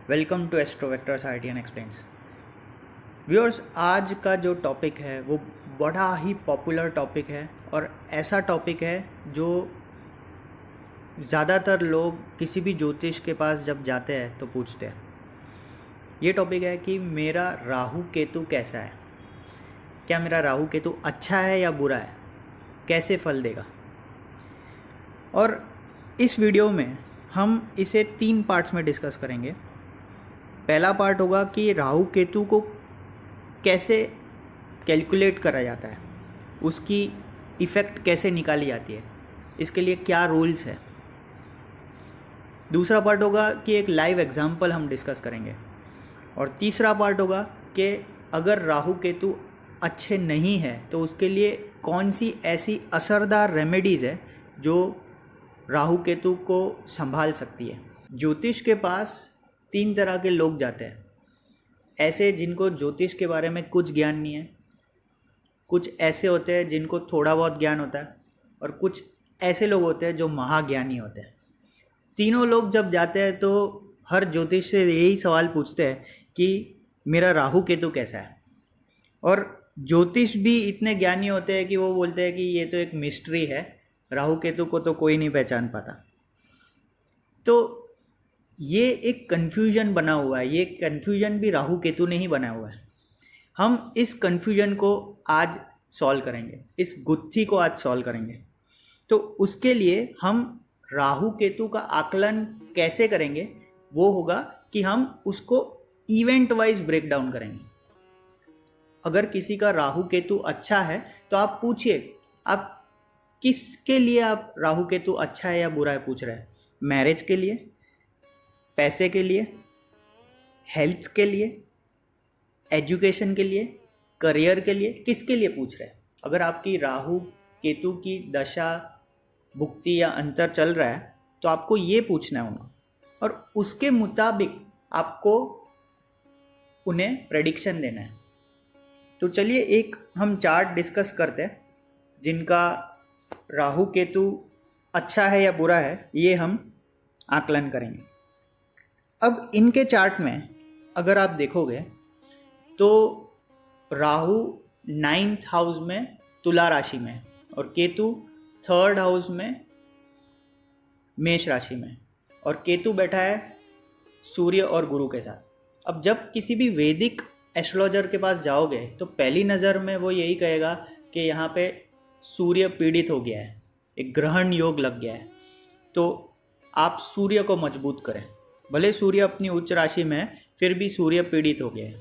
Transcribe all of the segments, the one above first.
Welcome to Astrovectors RTN explains. Viewers, आज का जो टॉपिक है वो बड़ा ही पॉपुलर टॉपिक है और ऐसा टॉपिक है जो ज़्यादातर लोग किसी भी ज्योतिष के पास जब जाते हैं तो पूछते हैं। ये टॉपिक है कि मेरा राहु केतु कैसा है, क्या मेरा राहु केतु अच्छा है या बुरा है, कैसे फल देगा। और इस वीडियो में हम इसे 3 पार्ट्स में डिस्कस करेंगे। पहला पार्ट होगा कि राहु केतु को कैसे कैलकुलेट करा जाता है, उसकी इफ़ेक्ट कैसे निकाली जाती है, इसके लिए क्या रूल्स है। दूसरा पार्ट होगा कि एक लाइव एग्जाम्पल हम डिस्कस करेंगे। और तीसरा पार्ट होगा कि अगर राहु केतु अच्छे नहीं है तो उसके लिए कौन सी ऐसी असरदार रेमेडीज़ है जो राहु केतु को संभाल सकती है। ज्योतिष के पास 3 तरह के लोग जाते हैं। ऐसे जिनको ज्योतिष के बारे में कुछ ज्ञान नहीं है, कुछ ऐसे होते हैं जिनको थोड़ा बहुत ज्ञान होता है, और कुछ ऐसे लोग होते हैं जो महाज्ञानी होते हैं। तीनों लोग जब जाते हैं तो हर ज्योतिष से यही सवाल पूछते हैं कि मेरा राहु केतु कैसा है। और ज्योतिष भी इतने ज्ञानी होते हैं कि वो बोलते हैं कि ये तो एक मिस्ट्री है, राहु केतु को तो कोई नहीं पहचान पाता। तो ये एक कन्फ्यूजन बना हुआ है। ये कन्फ्यूजन भी राहु केतु ने ही बनाया हुआ है। हम इस कन्फ्यूजन को आज सॉल्व करेंगे, इस गुत्थी को आज सॉल्व करेंगे। तो उसके लिए हम राहु केतु का आकलन कैसे करेंगे, वो होगा कि हम उसको इवेंट वाइज ब्रेक डाउन करेंगे। अगर किसी का राहु केतु अच्छा है तो आप पूछिए, आप किसके लिए आप राहु केतु अच्छा है या बुरा है पूछ रहे हैं। मैरिज के लिए, पैसे के लिए, हेल्थ के लिए, एजुकेशन के लिए, करियर के लिए, किसके लिए पूछ रहे हैं। अगर आपकी राहु केतु की दशा भुक्ति या अंतर चल रहा है तो आपको ये पूछना है उनको, और उसके मुताबिक आपको उन्हें प्रेडिक्शन देना है। तो चलिए एक हम चार्ट डिस्कस करते हैं जिनका राहु केतु अच्छा है या बुरा है, ये हम आकलन करेंगे। अब इनके चार्ट में अगर आप देखोगे तो राहु 9th हाउस में तुला राशि में और केतु 3rd हाउस में मेष राशि में, और केतु बैठा है सूर्य और गुरु के साथ। अब जब किसी भी वैदिक एस्ट्रोलॉजर के पास जाओगे तो पहली नज़र में वो यही कहेगा कि यहाँ पे सूर्य पीड़ित हो गया है, एक ग्रहण योग लग गया है, तो आप सूर्य को मजबूत करें। भले सूर्य अपनी उच्च राशि में है, फिर भी सूर्य पीड़ित हो गया है।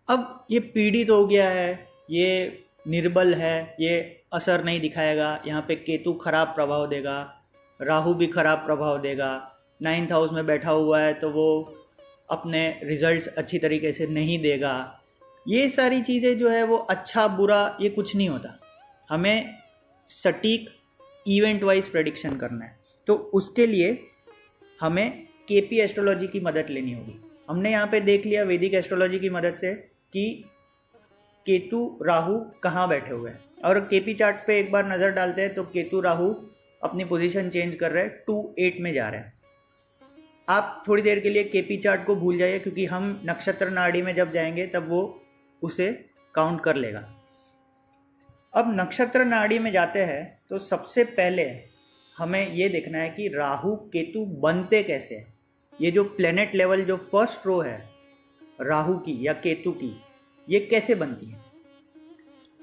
अब ये पीड़ित हो गया है, ये निर्बल है, ये असर नहीं दिखाएगा, यहाँ पे केतु खराब प्रभाव देगा, राहु भी खराब प्रभाव देगा, 9th हाउस में बैठा हुआ है तो वो अपने रिजल्ट्स अच्छी तरीके से नहीं देगा। ये सारी चीज़ें जो है वो अच्छा बुरा ये कुछ नहीं होता। हमें सटीक इवेंट वाइज प्रेडिक्शन करना है। तो उसके लिए हमें केपी एस्ट्रोलॉजी की मदद लेनी होगी। हमने यहाँ पे देख लिया वैदिक एस्ट्रोलॉजी की मदद से कि केतु राहु कहाँ बैठे हुए हैं, और केपी चार्ट पे एक बार नज़र डालते हैं तो केतु राहु अपनी पोजीशन चेंज कर रहे हैं, 2-8 में जा रहे हैं। आप थोड़ी देर के लिए केपी चार्ट को भूल जाइए, क्योंकि हम नक्षत्र नाड़ी में जब जाएंगे तब वो उसे काउंट कर लेगा। अब नक्षत्र नाड़ी में जाते हैं तो सबसे पहले हमें ये देखना है कि राहु केतु बनते कैसे हैं। ये जो प्लेनेट लेवल जो फर्स्ट रो है राहु की या केतु की, ये कैसे बनती है।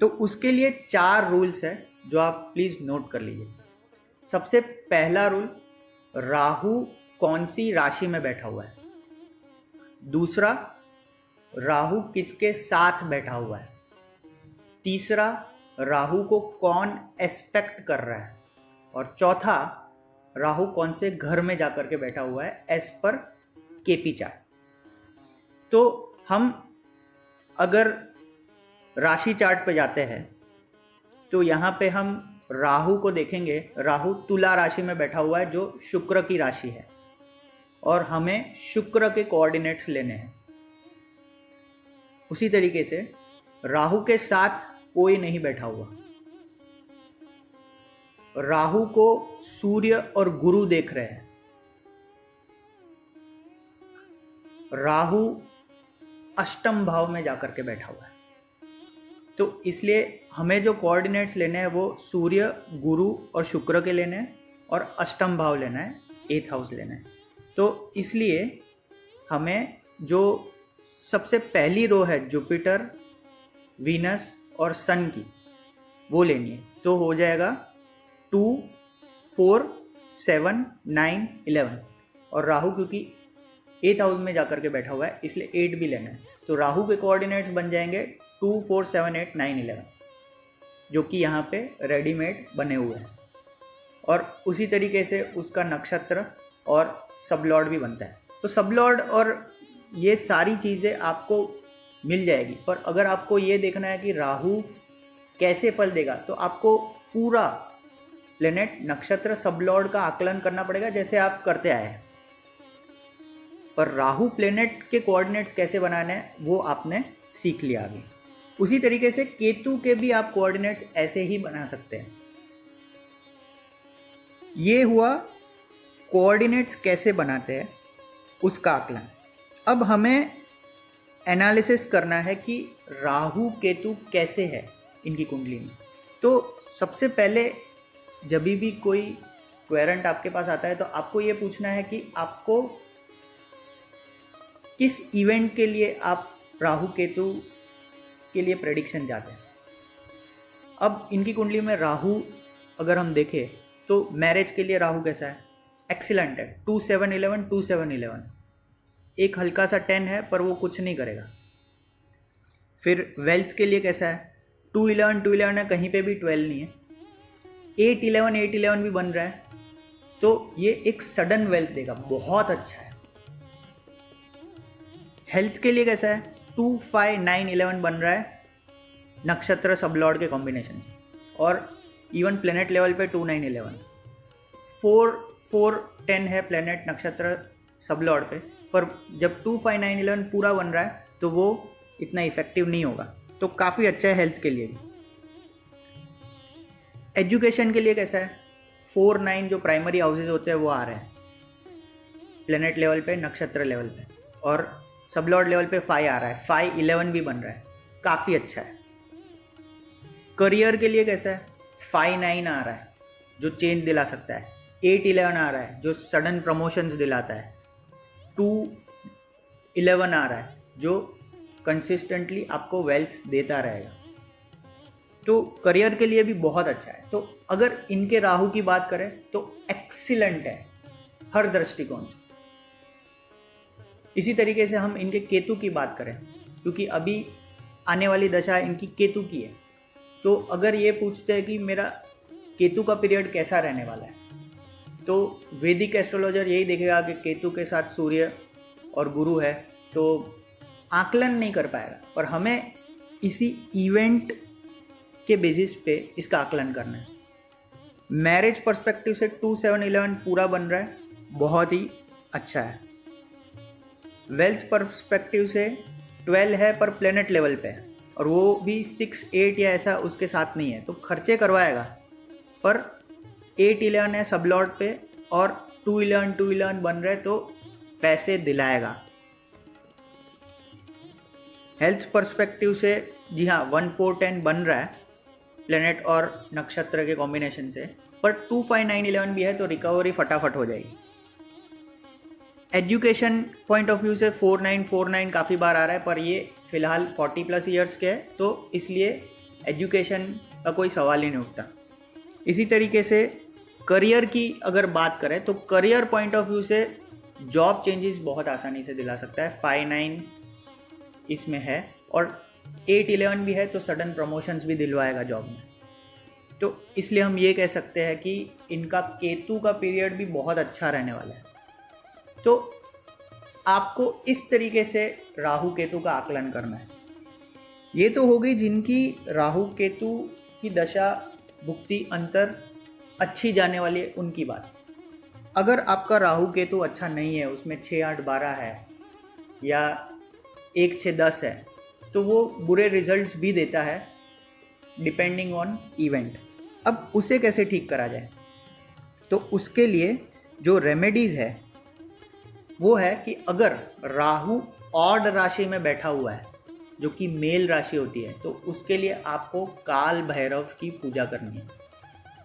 तो उसके लिए 4 रूल्स है जो आप प्लीज़ नोट कर लीजिए। सबसे पहला रूल, राहु कौन सी राशि में बैठा हुआ है। दूसरा, राहु किसके साथ बैठा हुआ है। तीसरा, राहु को कौन एस्पेक्ट कर रहा है। और चौथा, राहु कौन से घर में जाकर के बैठा हुआ है एज पर केपी चार्ट। तो हम अगर राशि चार्ट पे जाते हैं तो यहाँ पे हम राहु को देखेंगे। राहु तुला राशि में बैठा हुआ है जो शुक्र की राशि है, और हमें शुक्र के कोऑर्डिनेट्स लेने हैं। उसी तरीके से राहु के साथ कोई नहीं बैठा हुआ। राहु को सूर्य और गुरु देख रहे हैं। राहु अष्टम भाव में जाकर के बैठा हुआ है, तो इसलिए हमें जो कोऑर्डिनेट्स लेने हैं वो सूर्य, गुरु और शुक्र के लेने हैं और अष्टम भाव लेना है, 8th हाउस लेना है। तो इसलिए हमें जो सबसे पहली रो है जुपिटर, वीनस और सन की, वो लेनी है। तो हो जाएगा 2, 4, 7, 9, 11 और राहु क्योंकि 8th हाउस में जाकर के बैठा हुआ है इसलिए 8 भी लेना है। तो राहु के कोऑर्डिनेट्स बन जाएंगे 2, 4, 7, 8, 9, 11 जो कि यहाँ पे रेडीमेड बने हुए हैं। और उसी तरीके से उसका नक्षत्र और सबलॉर्ड भी बनता है। तो सबलॉर्ड और ये सारी चीज़ें आपको मिल जाएगी, पर अगर आपको ये देखना है कि राहु कैसे फल देगा तो आपको पूरा प्लेनेट, नक्षत्र, सबलॉर्ड का आकलन करना पड़ेगा जैसे आप करते आए हैं। पर राहु प्लेनेट के कोऑर्डिनेट्स कैसे बनाने हैं वो आपने सीख लिया अभी। उसी तरीके से केतु के भी आप कोऑर्डिनेट्स ऐसे ही बना सकते हैं। ये हुआ कोऑर्डिनेट्स कैसे बनाते हैं उसका आकलन। अब हमें एनालिसिस करना है कि राहु केतु कैसे है इनकी कुंडली में। तो सबसे पहले जब भी कोई क्वेरेंट आपके पास आता है तो आपको ये पूछना है कि आपको किस इवेंट के लिए आप राहु केतु के लिए प्रेडिक्शन चाहते हैं। अब इनकी कुंडली में राहु अगर हम देखें तो मैरिज के लिए राहु कैसा है, एक्सीलेंट है, 2, 7, 11, 2, 7, 11। एक हल्का सा 10 है पर वो कुछ नहीं करेगा। फिर वेल्थ के लिए कैसा है, 2, 11, 2, 11 है, कहीं पे भी 12 नहीं है। 8, 11, 8, 11 भी बन रहा है तो ये एक सडन वेल्थ देगा, बहुत अच्छा है। हेल्थ के लिए कैसा है, 2, 5, 9, 11 बन रहा है नक्षत्र सबलॉर्ड के कॉम्बिनेशन से, और इवन प्लेनेट लेवल पे 2, 9, 11, 4, 4, 10 है प्लेनेट नक्षत्र सबलॉर्ड पे, पर जब 2, 5, 9, 11 पूरा बन रहा है तो वो इतना इफेक्टिव नहीं होगा। तो काफ़ी अच्छा है हेल्थ के लिए भी। एजुकेशन के लिए कैसा है, 4, 9 जो प्राइमरी हाउसेज होते हैं वो आ रहे हैं प्लेनेट लेवल पे, नक्षत्र लेवल पे, और सबलॉर्ड लेवल पे 5 आ रहा है, 5, 11 भी बन रहा है, काफ़ी अच्छा है। करियर के लिए कैसा है, 5, 9 आ रहा है जो चेंज दिला सकता है, 8, 11 आ रहा है जो सडन प्रमोशंस दिलाता है, 2, 11 आ रहा है जो कंसिस्टेंटली आपको वेल्थ देता रहेगा। तो करियर के लिए भी बहुत अच्छा है। तो अगर इनके राहु की बात करें तो एक्सीलेंट है हर दृष्टिकोण से। इसी तरीके से हम इनके केतु की बात करें, क्योंकि अभी आने वाली दशा इनकी केतु की है, तो अगर ये पूछते हैं कि मेरा केतु का पीरियड कैसा रहने वाला है, तो वैदिक एस्ट्रोलॉजर यही देखेगा कि केतु के साथ सूर्य और गुरु है, तो आकलन नहीं कर पाएगा। पर हमें इसी इवेंट के बेसिस पे इसका आकलन करना है। मैरिज पर्सपेक्टिव से 2, 7, 11 पूरा बन रहा है, बहुत ही अच्छा है। वेल्थ पर्सपेक्टिव से 12 है पर प्लेनेट लेवल पे है, और वो भी 6, 8 या ऐसा उसके साथ नहीं है, तो खर्चे करवाएगा। पर 8, 11 है सबलॉर्ड पे और 2, 11, 2, 11 बन रहे तो पैसे दिलाएगा। हेल्थ पर्सपेक्टिव से जी हाँ 1, 4, 10 बन रहा है प्लेनेट और नक्षत्र के कॉम्बिनेशन से, पर 2, 5, 9, 11 भी है तो रिकवरी फटाफट हो जाएगी। एजुकेशन पॉइंट ऑफ व्यू से 4, 9, 4, 9 काफ़ी बार आ रहा है, पर ये फ़िलहाल 40+ ईयर्स के है, तो इसलिए एजुकेशन का कोई सवाल ही नहीं उठता। इसी तरीके से करियर की अगर बात करें तो करियर पॉइंट ऑफ व्यू से जॉब चेंजेस बहुत आसानी से दिला सकता है। 5, 9 इसमें है और 8, 11 भी है तो सडन प्रमोशंस भी दिलवाएगा जॉब में। तो इसलिए हम ये कह सकते हैं कि इनका केतु का पीरियड भी बहुत अच्छा रहने वाला है। तो आपको इस तरीके से राहु केतु का आकलन करना है। ये तो हो गई जिनकी राहु केतु की दशा भुक्ति अंतर अच्छी जाने वाली है उनकी बात। अगर आपका राहु केतु अच्छा नहीं है, उसमें 6, 8, 12 है या 1, 6, 10 है, तो वो बुरे रिजल्ट्स भी देता है डिपेंडिंग ऑन इवेंट। अब उसे कैसे ठीक करा जाए, तो उसके लिए जो रेमेडीज़ है वो है कि अगर राहु ऑड राशि में बैठा हुआ है, जो कि मेल राशि होती है, तो उसके लिए आपको काल भैरव की पूजा करनी है।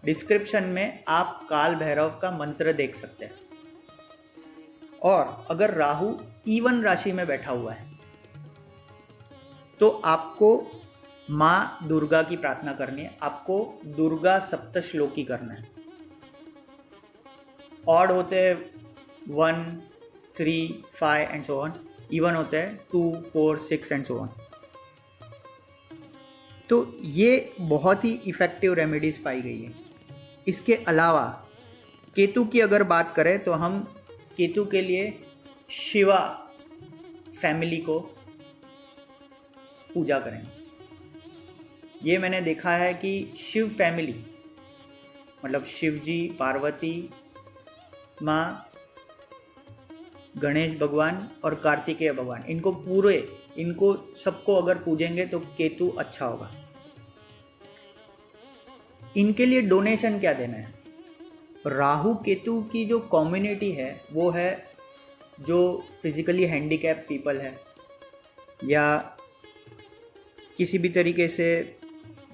डिस्क्रिप्शन में आप काल भैरव का मंत्र देख सकते हैं। और अगर राहु ईवन राशि में बैठा हुआ है तो आपको माँ दुर्गा की प्रार्थना करनी है। आपको दुर्गा सप्तश्लोकी करना है। ऑड होते हैं 1, 3, 5 एंड सो ऑन। इवन होते हैं 2, 4, 6 एंड सो ऑन। तो ये बहुत ही इफ़ेक्टिव रेमेडीज़ पाई गई है। इसके अलावा केतु की अगर बात करें तो हम केतु के लिए शिवा फैमिली को पूजा करेंगे। ये मैंने देखा है कि शिव फैमिली मतलब शिव जी, पार्वती माँ, गणेश भगवान और कार्तिकेय भगवान, इनको सबको अगर पूजेंगे तो केतु अच्छा होगा। इनके लिए डोनेशन क्या देना है? राहु केतु की जो कम्युनिटी है वो है जो फिजिकली हैंडीकैप पीपल है या किसी भी तरीके से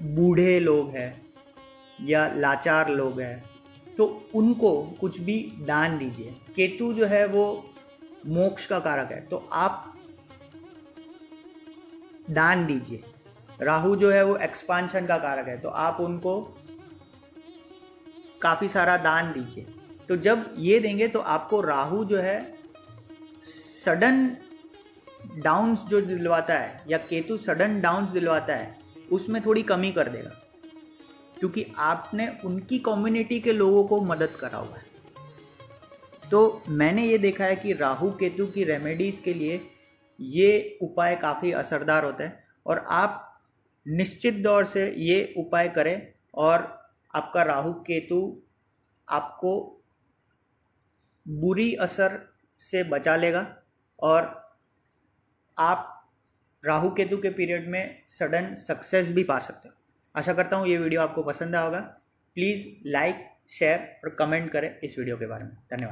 बूढ़े लोग हैं या लाचार लोग हैं, तो उनको कुछ भी दान दीजिए। केतु जो है वो मोक्ष का कारक है, तो आप दान दीजिए। राहु जो है वो एक्सपांशन का कारक है, तो आप उनको काफ़ी सारा दान दीजिए। तो जब ये देंगे तो आपको राहु जो है सडन डाउन्स जो दिलवाता है या केतु सडन डाउन्स दिलवाता है, उसमें थोड़ी कमी कर देगा, क्योंकि आपने उनकी कम्युनिटी के लोगों को मदद करा हुआ है। तो मैंने ये देखा है कि राहु केतु की रेमेडीज़ के लिए ये उपाय काफ़ी असरदार होते हैं और आप निश्चित दौर से ये उपाय करें और आपका राहु केतु आपको बुरी असर से बचा लेगा और आप राहु केतु के पीरियड में सडन सक्सेस भी पा सकते हो। आशा करता हूँ ये वीडियो आपको पसंद आया होगा। प्लीज़ लाइक, शेयर और कमेंट करें इस वीडियो के बारे में। धन्यवाद।